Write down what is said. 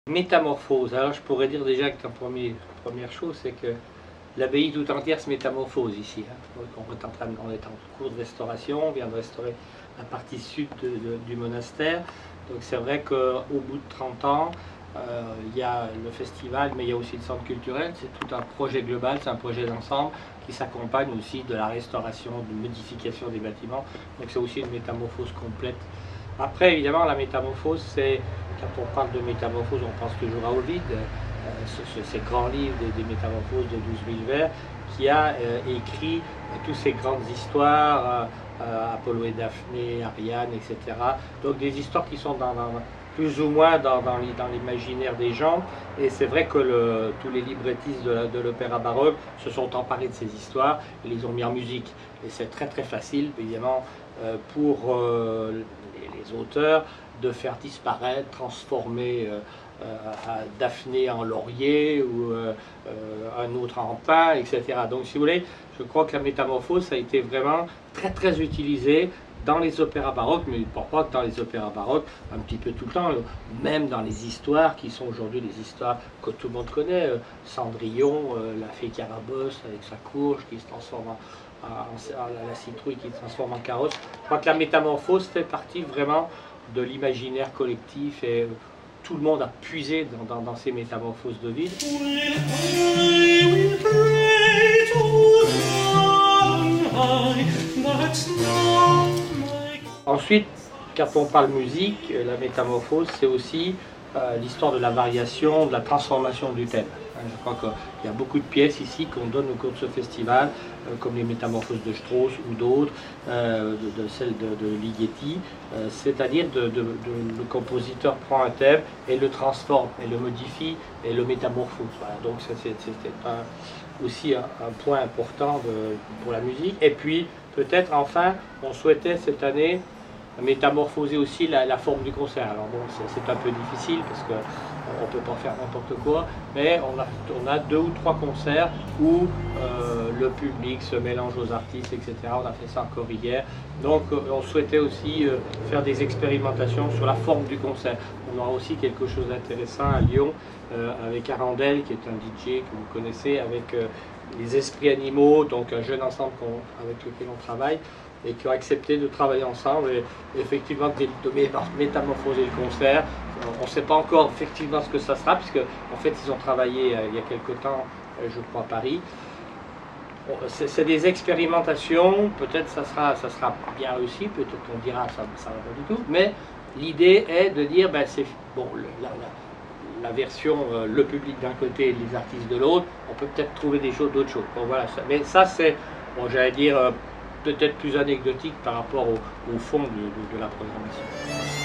Métamorphose. Alors je pourrais dire déjà que la première chose, c'est que l'abbaye tout entière se métamorphose ici. Donc, on est en cours de restauration, on vient de restaurer la partie sud du monastère. Donc c'est vrai qu'au bout de 30 ans, il y a le festival, mais il y a aussi le centre culturel. C'est tout un projet global, c'est un projet d'ensemble qui s'accompagne aussi de la restauration, de modification des bâtiments. Donc c'est aussi une métamorphose complète. Après, évidemment, la métamorphose, c'est, quand on parle de métamorphose, on pense toujours à Ovide, ces grands livres des métamorphoses de 12 000 vers, qui a écrit toutes ces grandes histoires, Apollo et Daphné, Ariane, etc. Donc des histoires qui sont plus ou moins dans l'imaginaire des gens. Et c'est vrai que tous les librettistes de l'opéra baroque se sont emparés de ces histoires et les ont mis en musique. Et c'est très très facile, évidemment, pour les auteurs de faire disparaître, transformer Daphné en laurier ou un autre en pin, etc. Donc si vous voulez, je crois que la métamorphose ça a été vraiment très très utilisée dans les opéras baroques, mais pas que dans les opéras baroques, un petit peu tout le temps, même dans les histoires qui sont aujourd'hui des histoires que tout le monde connaît, Cendrillon, la fée Carabosse avec sa courge qui se transforme la citrouille qui se transforme en carrosse. Je crois que la métamorphose fait partie vraiment de l'imaginaire collectif et tout le monde a puisé dans ces métamorphoses d'Ovide. Ensuite, quand on parle musique, la métamorphose, c'est aussi l'histoire de la variation, de la transformation du thème. Je crois qu'il y a beaucoup de pièces ici qu'on donne au cours de ce festival, comme les métamorphoses de Strauss ou d'autres, celles de Ligeti, c'est-à-dire le compositeur prend un thème et le transforme, et le modifie, et le métamorphose. Voilà, donc c'était aussi un point important pour la musique. Et puis, peut-être enfin, on souhaitait cette année métamorphoser aussi la forme du concert. Alors bon, c'est un peu difficile parce qu'on ne peut pas faire n'importe quoi, mais on a 2 ou 3 concerts où le public se mélange aux artistes, etc. On a fait ça encore hier. Donc on souhaitait aussi faire des expérimentations sur la forme du concert. On aura aussi quelque chose d'intéressant à Lyon avec Arandel, qui est un DJ que vous connaissez, avec les Esprits Animaux, donc un jeune ensemble avec lequel on travaille, et qui ont accepté de travailler ensemble et effectivement de métamorphoser le concert. On ne sait pas encore effectivement ce que ça sera, puisque en fait ils ont travaillé il y a quelque temps, je crois, à Paris. C'est des expérimentations, peut-être ça sera bien réussi, peut-être qu'on dira ça va pas du tout, mais l'idée est de dire, ben c'est bon, la version, le public d'un côté et les artistes de l'autre, on peut peut-être trouver d'autres choses. Bon voilà, mais ça c'est, bon, j'allais dire, peut-être plus anecdotique par rapport au fond de la programmation.